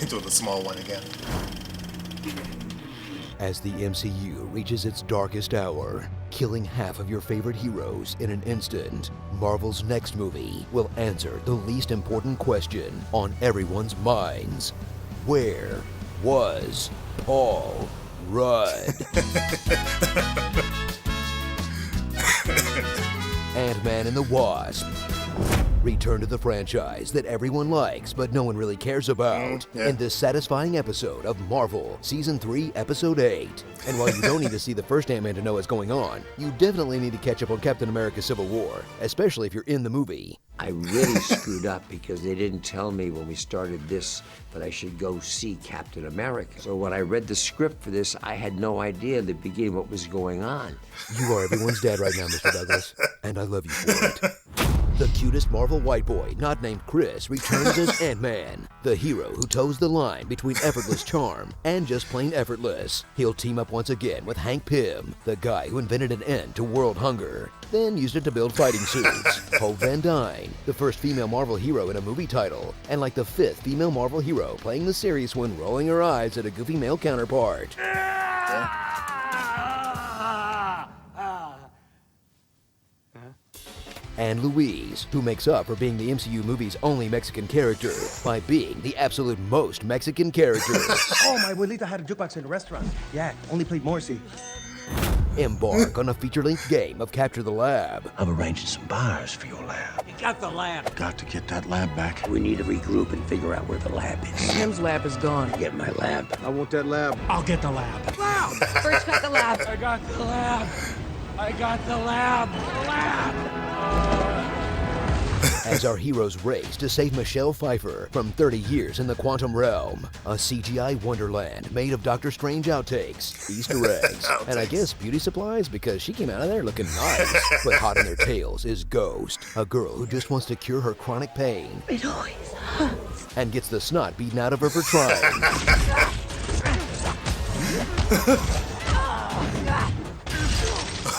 Do the small one again. As the MCU reaches its darkest hour, killing half of your favorite heroes in an instant, Marvel's next movie will answer the least important question on everyone's minds. Where was Paul Rudd? Ant-Man and the Wasp. Return to the franchise that everyone likes but no one really cares about in this satisfying episode of Marvel Season 3, Episode 8. And while you don't need to see the first Ant-Man to know what's going on, you definitely need to catch up on Captain America Civil War, especially if you're in the movie. I really screwed up because they didn't tell me when we started this that I should go see Captain America. So when I read the script for this, I had no idea at the beginning what was going on. You are everyone's dad right now, Mr. Douglas, and I love you for it. The cutest Marvel white boy, not named Chris, returns as Ant-Man, the hero who toes the line between effortless charm and just plain effortless. He'll team up once again with Hank Pym, the guy who invented an end to world hunger, then used it to build fighting suits. Hope Van Dyne, the first female Marvel hero in a movie title, and like the 5th female Marvel hero playing the serious one, rolling her eyes at a goofy male counterpart. And Louise, who makes up for being the MCU movie's only Mexican character by being the absolute most Mexican character. Oh, my abuelita had a jukebox in a restaurant. Yeah, only played Morrissey. Embark on a feature-length game of Capture the Lab. I've arranged some bars for your lab. You got the lab. Got to get that lab back. We need to regroup and figure out where the lab is. Tim's lab is gone. Get my lab. I want that lab. I'll get the lab. Lab! First got the lab. I got the lab. I got the lab. As our heroes race to save Michelle Pfeiffer from 30 years in the quantum realm, a CGI wonderland made of Doctor Strange outtakes, Easter eggs, and I guess beauty supplies because she came out of there looking nice. But hot on their tails is Ghost, a girl who just wants to cure her chronic pain. It always hurts. And gets the snot beaten out of her for trying.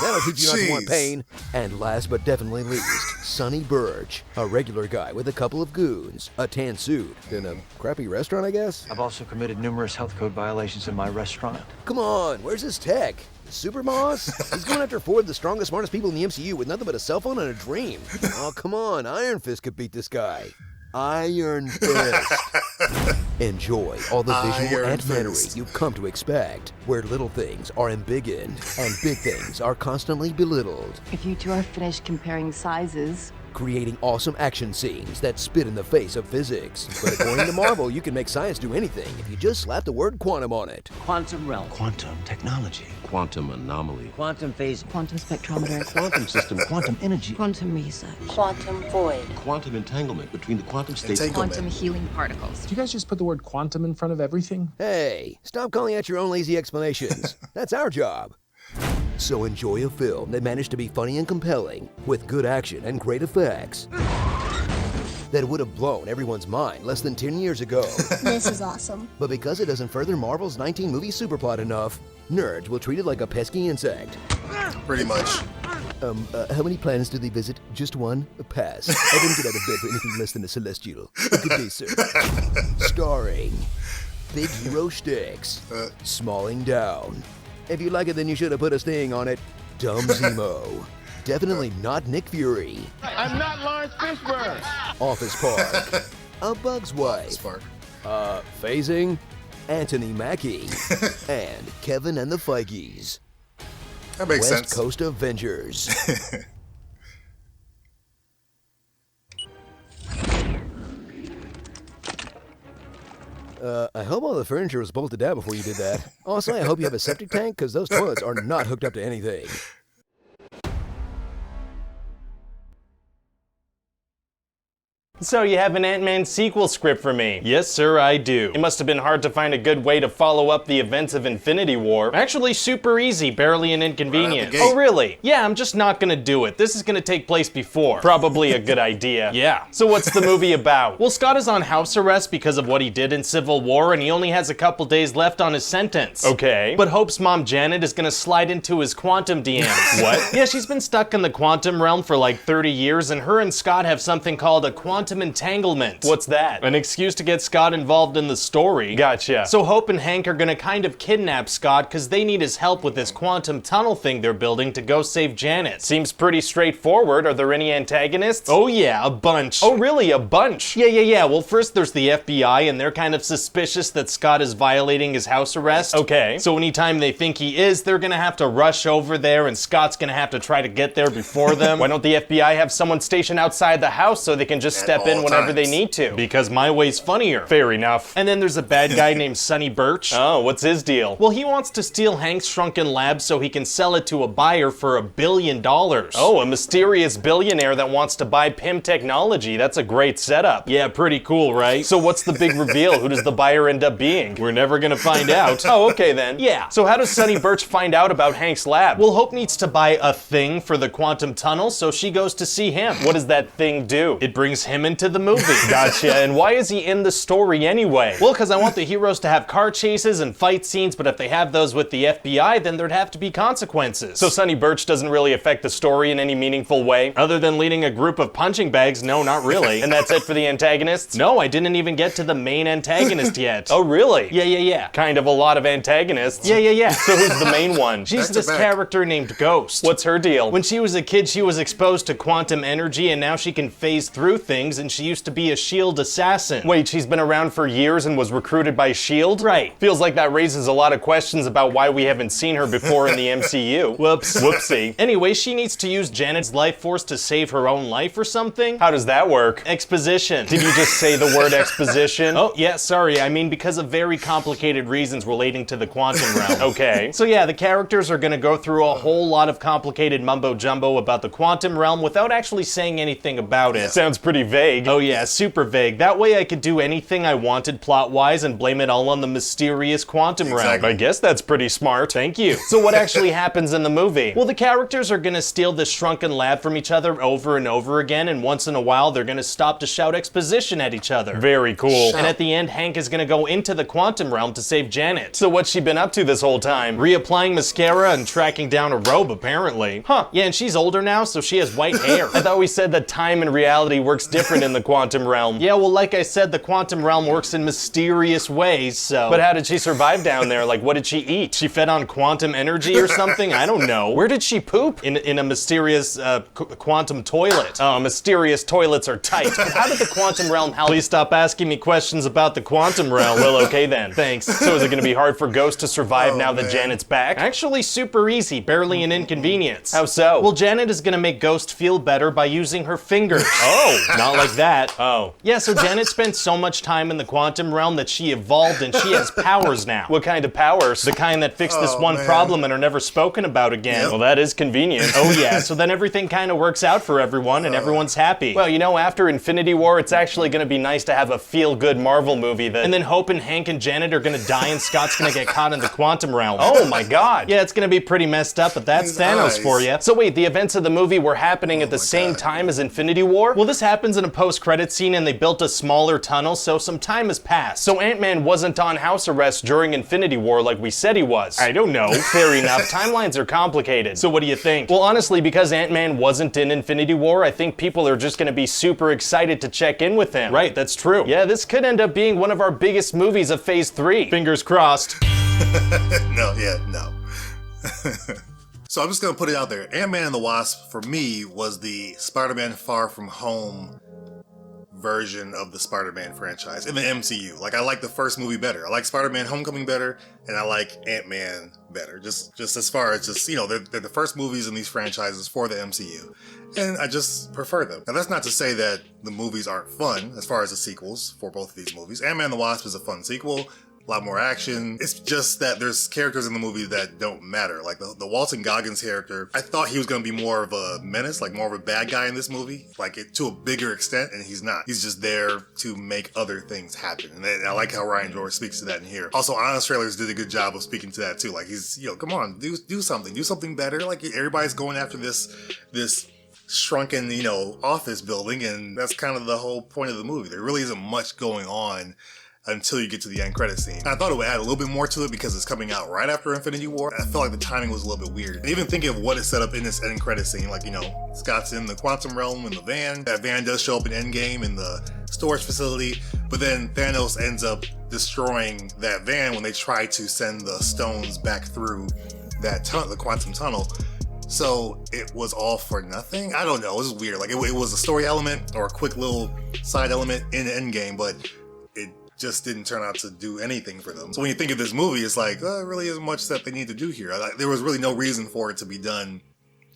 That'll teach you not to want pain. And last but definitely least, Sonny Burch, a regular guy with a couple of goons, a tan suit, in a crappy restaurant, I guess? I've also committed numerous health code violations in my restaurant. Come on, where's his tech? Super Moss? He's going after 4 of the strongest, smartest people in the MCU with nothing but a cell phone and a dream. Oh, come on, Iron Fist could beat this guy. Iron Fist. Enjoy all the visual ant-manery you've come to expect, where little things are embiggened and big things are constantly belittled. If you two are finished comparing sizes, creating awesome action scenes that spit in the face of physics. But according to Marvel, you can make science do anything if you just slap the word quantum on it. Quantum realm. Quantum technology. Quantum anomaly. Quantum phase. quantum spectrometer, Quantum system. Quantum energy. quantum research, quantum void, Quantum entanglement between the quantum states. quantum healing particles. Do you guys just put the word quantum in front of everything? Hey, stop calling out your own lazy explanations. That's our job. So enjoy a film that managed to be funny and compelling, with good action and great effects, that would have blown everyone's mind less than 10 years ago. This is awesome. But because it doesn't further Marvel's 19-movie superplot enough, nerds will treat it like a pesky insect. Pretty much. How many planets did they visit? Just one? Pass. I didn't get out of bed for anything less than a celestial. Good day, sir. Starring Big Hero Sticks, Smalling Down. If you like it, then you should have put a sting on it. Dumb Zemo. Definitely not Nick Fury. I'm not Lawrence Fishburne. Office Park. A Bug's Wife. Phasing. Anthony Mackie. And Kevin and the Feigees. That makes sense. West Coast Avengers. I hope all the furniture was bolted down before you did that. Also, I hope you have a septic tank, because those toilets are not hooked up to anything. So you have an Ant-Man sequel script for me? Yes, sir, I do. It must have been hard to find a good way to follow up the events of Infinity War. Actually, super easy, barely an inconvenience. Oh, really? Yeah, I'm just not gonna do it. This is gonna take place before. Probably a good idea. Yeah. So what's the movie about? Well, Scott is on house arrest because of what he did in Civil War, and he only has a couple days left on his sentence. Okay. But Hope's mom, Janet, is gonna slide into his quantum DMs. What? Yeah, she's been stuck in the quantum realm for like 30 years, and her and Scott have something called a quantum quantum entanglement. What's that? An excuse to get Scott involved in the story. Gotcha. So Hope and Hank are gonna kind of kidnap Scott because they need his help with this quantum tunnel thing they're building to go save Janet. Seems pretty straightforward. Are there any antagonists? Oh yeah, a bunch. Oh really, a bunch? Yeah. Well, first there's the FBI, and they're kind of suspicious that Scott is violating his house arrest. Okay. So anytime they think he is, they're gonna have to rush over there, and Scott's gonna have to try to get there before them. Why don't the FBI have someone stationed outside the house so they can just step in whenever they need to? Because my way's funnier. Fair enough. And then there's a bad guy named Sonny Birch. Oh, what's his deal? Well, he wants to steal Hank's shrunken lab so he can sell it to a buyer for $1 billion. Oh, a mysterious billionaire that wants to buy PIM technology. That's a great setup. Yeah, pretty cool, right? So what's the big reveal? Who does the buyer end up being? We're never gonna find out. Oh, okay then. Yeah. So how does Sonny Birch find out about Hank's lab? Well, Hope needs to buy a thing for the quantum tunnel, so she goes to see him. What does that thing do? It brings him into the movie. Gotcha. And why is he in the story anyway? Well, because I want the heroes to have car chases and fight scenes, but if they have those with the FBI, then there'd have to be consequences. So Sonny Birch doesn't really affect the story in any meaningful way, other than leading a group of punching bags. No, not really. And that's it for the antagonists? No, I didn't even get to the main antagonist yet. Oh, really? Yeah. Kind of a lot of antagonists. Yeah. So who's the main one? She's this character named Ghost. What's her deal? When she was a kid, she was exposed to quantum energy, and now she can phase through things, and she used to be a S.H.I.E.L.D. assassin. Wait, she's been around for years and was recruited by S.H.I.E.L.D.? Right. Feels like that raises a lot of questions about why we haven't seen her before in the MCU. Whoops. Whoopsie. Anyway, she needs to use Janet's life force to save her own life or something? How does that work? Exposition. Did you just say the word exposition? Oh, yeah, sorry. I mean because of very complicated reasons relating to the quantum realm. Okay. So yeah, the characters are gonna go through a whole lot of complicated mumbo jumbo about the quantum realm without actually saying anything about it. Sounds pretty vague. Oh yeah, super vague. That way I could do anything I wanted plot-wise and blame it all on the mysterious quantum realm. I guess that's pretty smart. Thank you. So what actually happens in the movie? Well, the characters are gonna steal this shrunken lab from each other over and over again, and once in a while they're gonna stop to shout exposition at each other. Very cool. And at the end, Hank is gonna go into the quantum realm to save Janet. So what's she been up to this whole time? Reapplying mascara and tracking down a robe, apparently. Huh. Yeah, and she's older now, so she has white hair. I thought we said that time and reality works different in the quantum realm. Yeah, well, like I said, the quantum realm works in mysterious ways, so. But how did she survive down there? Like, what did she eat? She fed on quantum energy or something? I don't know. Where did she poop? In a mysterious quantum toilet. Oh, mysterious toilets are tight. But how did the quantum realm help? Please stop asking me questions about the quantum realm. Well, okay then. Thanks. So is it gonna be hard for Ghost to survive now that Janet's back? Actually, super easy. Barely an inconvenience. How so? Well, Janet is gonna make Ghost feel better by using her fingers. Oh, not like that. Oh. Yeah, so Janet spent so much time in the quantum realm that she evolved and she has powers now. What kind of powers? The kind that fix this one problem and are never spoken about again. Well, that is convenient. Oh yeah, so then everything kind of works out for everyone and everyone's happy. Well, you know, after Infinity War, it's actually gonna be nice to have a feel-good Marvel movie that, and then Hope and Hank and Janet are gonna die and Scott's gonna get caught in the quantum realm. Oh my god. Yeah, it's gonna be pretty messed up, but that's Thanos for you. So wait, the events of the movie were happening at the same time as Infinity War? Well, this happens in a post-credit scene and they built a smaller tunnel, so some time has passed. So Ant-Man wasn't on house arrest during Infinity War like we said he was. I don't know. Fair enough. Timelines are complicated. So what do you think? Well, honestly, because Ant-Man wasn't in Infinity War, I think people are just gonna be super excited to check in with him. Right, that's true. Yeah, this could end up being one of our biggest movies of Phase 3. Fingers crossed. No. So I'm just gonna put it out there. Ant-Man and the Wasp, for me, was the Spider-Man Far From Home version of the Spider-Man franchise in the MCU. Like, I like the first movie better. I like Spider-Man Homecoming better, and I like Ant-Man better. Just as far as just, you know, they're the first movies in these franchises for the MCU. And I just prefer them. Now, that's not to say that the movies aren't fun as far as the sequels for both of these movies. Ant-Man and the Wasp is a fun sequel. A lot more action. It's just that there's characters in the movie that don't matter. Like the Walton Goggins character, I thought he was going to be more of a menace, like more of a bad guy in this movie, like to a bigger extent, and he's not. He's just there to make other things happen. And I like how Ryan George speaks to that in here. Also, Honest Trailers did a good job of speaking to that too. Like, he's, you know, come on, do something better. Like, everybody's going after this shrunken, you know, office building, and that's kind of the whole point of the movie. There really isn't much going on until you get to the end credit scene. I thought it would add a little bit more to it because it's coming out right after Infinity War. I felt like the timing was a little bit weird. And even thinking of what is set up in this end credit scene, like, you know, Scott's in the quantum realm in the van. That van does show up in Endgame in the storage facility, but then Thanos ends up destroying that van when they try to send the stones back through that the quantum tunnel. So it was all for nothing? I don't know, it was weird. Like, it was a story element or a quick little side element in Endgame, but it just didn't turn out to do anything for them. So when you think of this movie, it's like, there really isn't much that they need to do here. There was really no reason for it to be done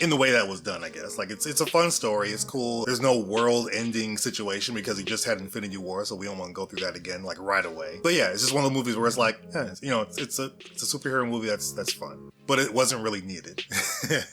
in the way that was done, I guess. Like, it's a fun story, it's cool. There's no world-ending situation because he just had Infinity War, so we don't want to go through that again, like, right away. But yeah, it's just one of the movies where it's like, you know, it's a superhero movie that's fun. But it wasn't really needed.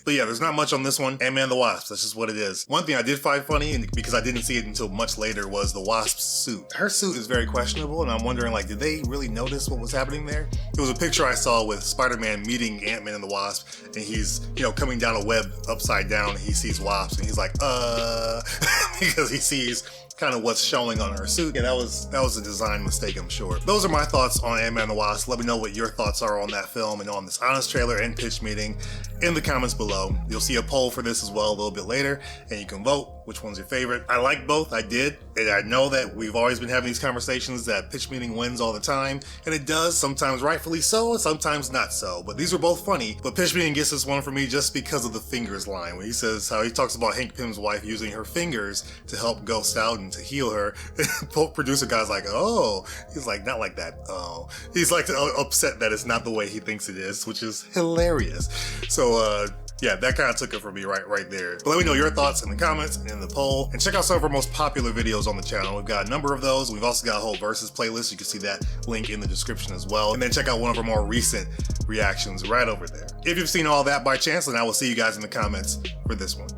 But yeah, there's not much on this one. Ant-Man and the Wasp, that's just what it is. One thing I did find funny, and because I didn't see it until much later, was the Wasp's suit. Her suit is very questionable, and I'm wondering, like, did they really notice what was happening there? It was a picture I saw with Spider-Man meeting Ant-Man and the Wasp, and he's, you know, coming down a web upside down, and he sees Wasp, and he's like, because he sees kind of what's showing on her suit. Yeah, that was a design mistake, I'm sure. Those are my thoughts on Ant-Man and the Wasp. Let me know what your thoughts are on that film and on this honest trailer and pitch meeting in the comments below. You'll see a poll for this as well a little bit later, and you can vote which one's your favorite. I like both, I did, and I know that we've always been having these conversations that pitch meeting wins all the time, and it does, sometimes rightfully so, and sometimes not so, but these were both funny. But pitch meeting gets this one for me just because of the fingers line, when he says how he talks about Hank Pym's wife using her fingers to help Ghost out and to heal her. Producer guy's like, oh, he's like, not like that, oh. He's like upset that it's not the way he thinks it is, which is hilarious. So, yeah, that kind of took it for me right there. But let me know your thoughts in the comments and in the poll. And check out some of our most popular videos on the channel. We've got a number of those. We've also got a whole versus playlist. You can see that link in the description as well. And then check out one of our more recent reactions right over there. If you've seen all that by chance, then I will see you guys in the comments for this one.